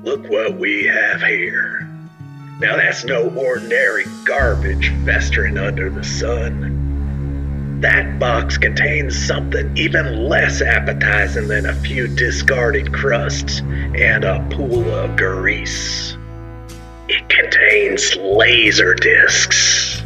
Look what we have here. Now that's no ordinary garbage festering under the sun. That box contains something even less appetizing than a few discarded crusts and a pool of grease. It contains LaserDiscs.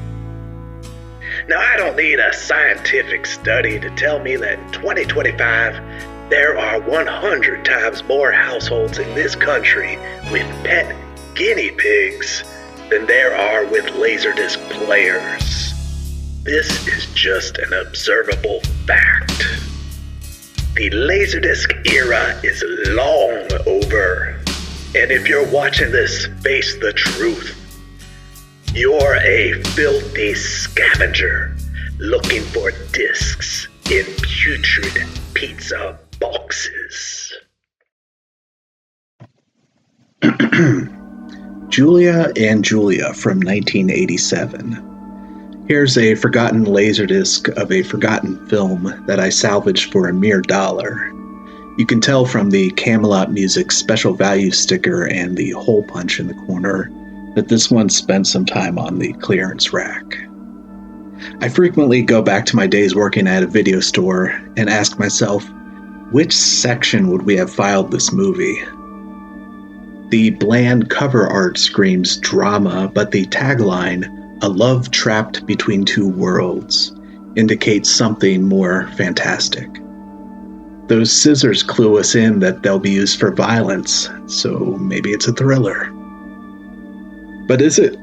Now I don't need a scientific study to tell me that in 2025, there are 100 times more households in this country with pet guinea pigs than there are with LaserDisc players. This is just an observable fact. The LaserDisc era is long over. And if you're watching this, face the truth. You're a filthy scavenger looking for discs in putrid pizza boxes. Julia and Julia from 1987. Here's a forgotten LaserDisc of a forgotten film that I salvaged for a mere $1. You can tell from the Camelot Music special value sticker and the hole punch in the corner that this one spent some time on the clearance rack. I frequently go back to my days working at a video store and ask myself, which section would we have filed this movie? The bland cover art screams drama, but the tagline, "A love trapped between two worlds," indicates something more fantastic. Those scissors clue us in that they'll be used for violence, so maybe it's a thriller. But is it?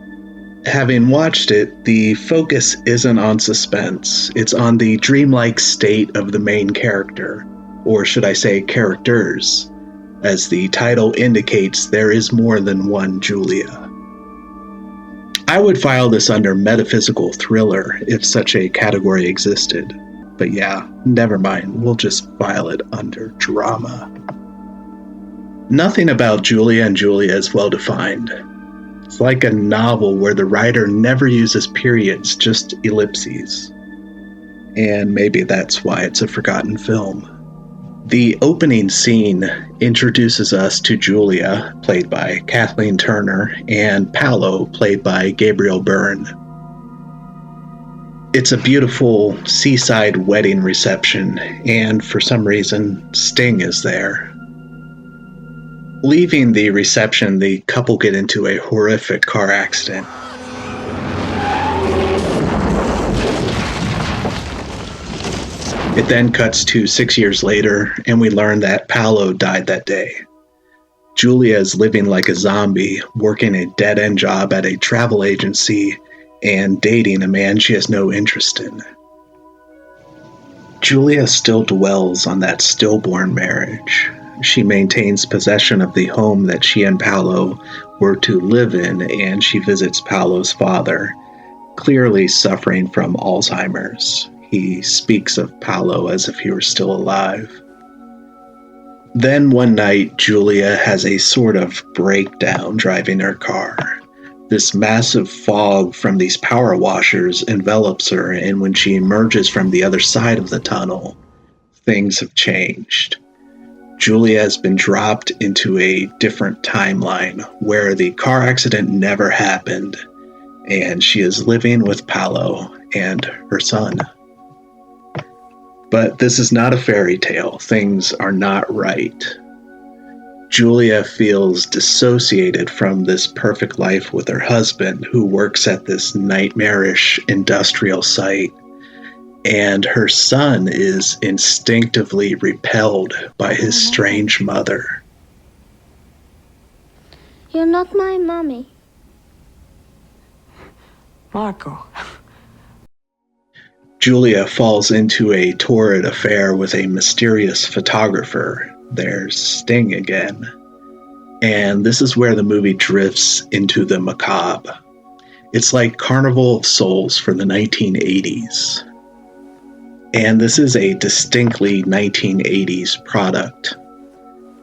Having watched it, the focus isn't on suspense. It's on the dreamlike state of the main character, or should I say characters. As the title indicates, there is more than one Julia. I would file this under metaphysical thriller if such a category existed. But yeah, never mind, we'll just file it under drama. Nothing about Julia and Julia is well defined. It's like a novel where the writer never uses periods, just ellipses. And maybe that's why it's a forgotten film. The opening scene introduces us to Julia, played by Kathleen Turner, and Paolo, played by Gabriel Byrne. It's a beautiful seaside wedding reception, and for some reason, Sting is there. Leaving the reception, the couple get into a horrific car accident. It then cuts to 6 years later, and we learn that Paolo died that day. Julia is living like a zombie, working a dead-end job at a travel agency, and dating a man she has no interest in. Julia still dwells on that stillborn marriage. She maintains possession of the home that she and Paolo were to live in, and she visits Paolo's father, clearly suffering from Alzheimer's. He speaks of Paolo as if he were still alive. Then one night, Julia has a sort of breakdown driving her car. This massive fog from these power washers envelops her, and when she emerges from the other side of the tunnel, things have changed. Julia has been dropped into a different timeline where the car accident never happened, and she is living with Paolo and her son. But this is not a fairy tale. Things are not right. Julia feels dissociated from this perfect life with her husband, who works at this nightmarish industrial site, and her son is instinctively repelled by his strange mother. You're not my mommy. Marco. Julia falls into a torrid affair with a mysterious photographer. There's Sting again. And this is where the movie drifts into the macabre. It's like Carnival of Souls for the 1980s. And this is a distinctly 1980s product.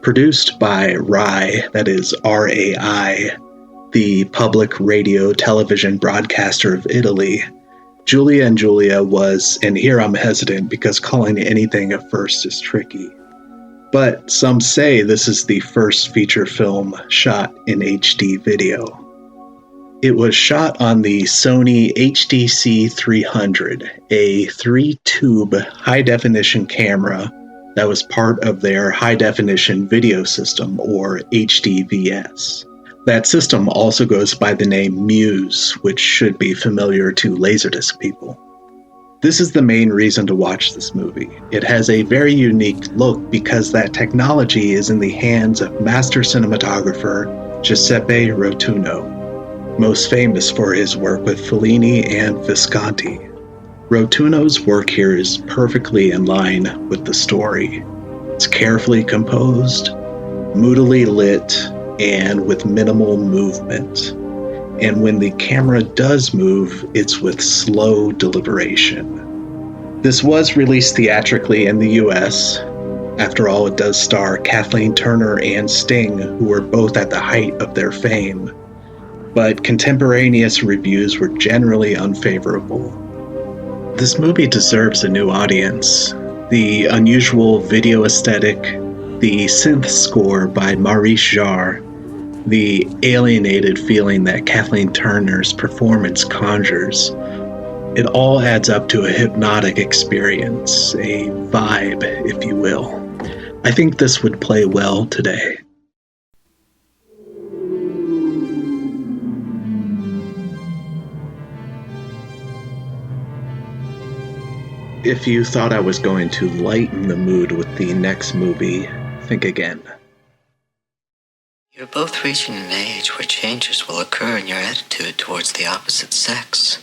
Produced by RAI, that is RAI, the public radio television broadcaster of Italy, Julia and Julia was, and here I'm hesitant because calling anything a first is tricky, but some say this is the first feature film shot in HD video. It was shot on the Sony HDC 300, a 3-tube high-definition camera that was part of their high-definition video system, or HDVS. That system also goes by the name Muse, which should be familiar to LaserDisc people. This is the main reason to watch this movie. It has a very unique look because that technology is in the hands of master cinematographer Giuseppe Rotuno, most famous for his work with Fellini and Visconti. Rotuno's work here is perfectly in line with the story. It's carefully composed, moodily lit, and with minimal movement. And when the camera does move, it's with slow deliberation. This was released theatrically in the US. After all, it does star Kathleen Turner and Sting, who were both at the height of their fame. But contemporaneous reviews were generally unfavorable. This movie deserves a new audience. The unusual video aesthetic, the synth score by Maurice Jarre, the alienated feeling that Kathleen Turner's performance conjures, it all adds up to a hypnotic experience, a vibe, if you will. I think this would play well today. If you thought I was going to lighten the mood with the next movie, think again. You're both reaching an age where changes will occur in your attitude towards the opposite sex.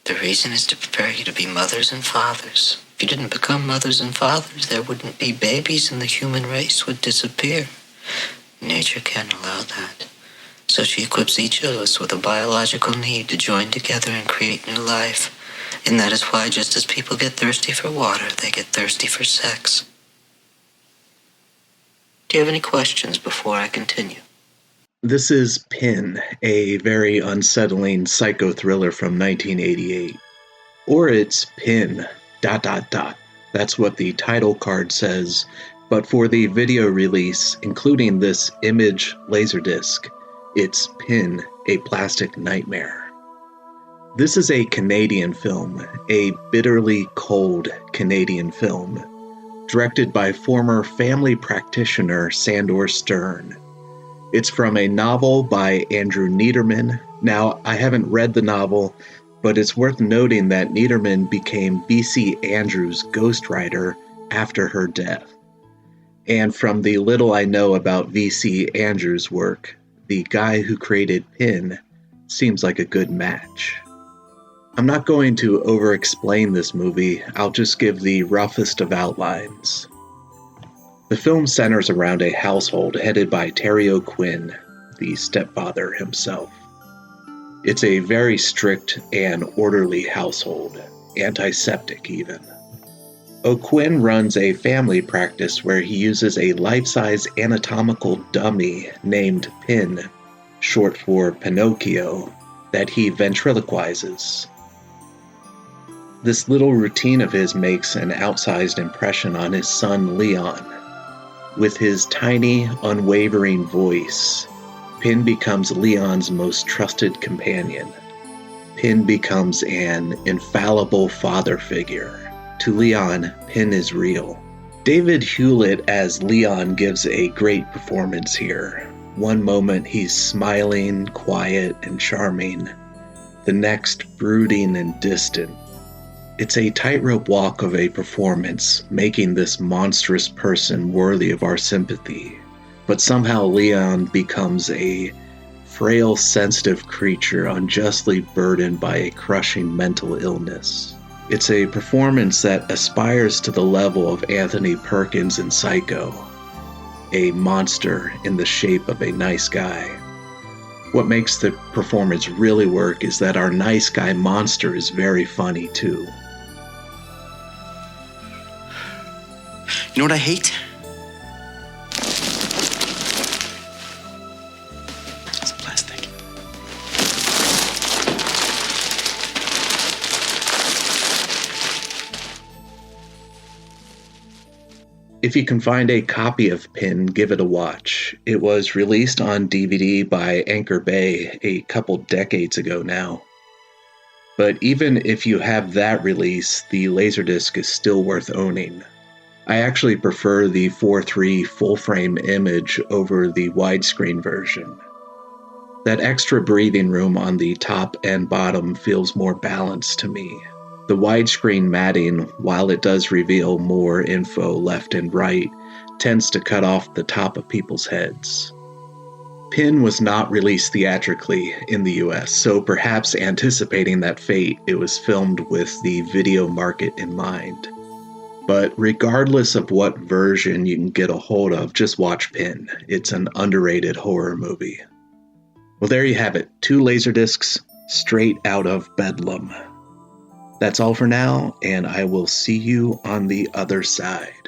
The reason is to prepare you to be mothers and fathers. If you didn't become mothers and fathers, there wouldn't be babies and the human race would disappear. Nature can't allow that. So she equips each of us with a biological need to join together and create new life. And that is why, just as people get thirsty for water, they get thirsty for sex. Do you have any questions before I continue? This is Pin, a very unsettling psycho thriller from 1988. Or it's Pin, ... That's what the title card says, but for the video release, including this image LaserDisc, it's Pin, a Plastic Nightmare. This is a Canadian film, a bitterly cold Canadian film, directed by former family practitioner Sandor Stern. It's from a novel by Andrew Niederman. Now, I haven't read the novel, but it's worth noting that Niederman became B.C. Andrews' ghostwriter after her death. And from the little I know about V.C. Andrews' work, the guy who created Pin seems like a good match. I'm not going to over-explain this movie, I'll just give the roughest of outlines. The film centers around a household headed by Terry O'Quinn, the stepfather himself. It's a very strict and orderly household, antiseptic even. O'Quinn runs a family practice where he uses a life-size anatomical dummy named Pin, short for Pinocchio, that he ventriloquizes. This little routine of his makes an outsized impression on his son Leon. With his tiny, unwavering voice, Pin becomes Leon's most trusted companion. Pin becomes an infallible father figure. To Leon, Pin is real. David Hewlett as Leon gives a great performance here. One moment he's smiling, quiet, and charming. The next, brooding and distant. It's a tightrope walk of a performance, making this monstrous person worthy of our sympathy. But somehow Leon becomes a frail, sensitive creature unjustly burdened by a crushing mental illness. It's a performance that aspires to the level of Anthony Perkins in Psycho, a monster in the shape of a nice guy. What makes the performance really work is that our nice guy monster is very funny too. You know what I hate? It's plastic. If you can find a copy of Pin, give it a watch. It was released on DVD by Anchor Bay a couple decades ago now. But even if you have that release, the LaserDisc is still worth owning. I actually prefer the 4:3 full-frame image over the widescreen version. That extra breathing room on the top and bottom feels more balanced to me. The widescreen matting, while it does reveal more info left and right, tends to cut off the top of people's heads. Pin was not released theatrically in the US, so perhaps anticipating that fate, it was filmed with the video market in mind. But regardless of what version you can get a hold of, just watch Pin. It's an underrated horror movie. Well, there you have it. 2 LaserDiscs straight out of Bedlam. That's all for now, and I will see you on the other side.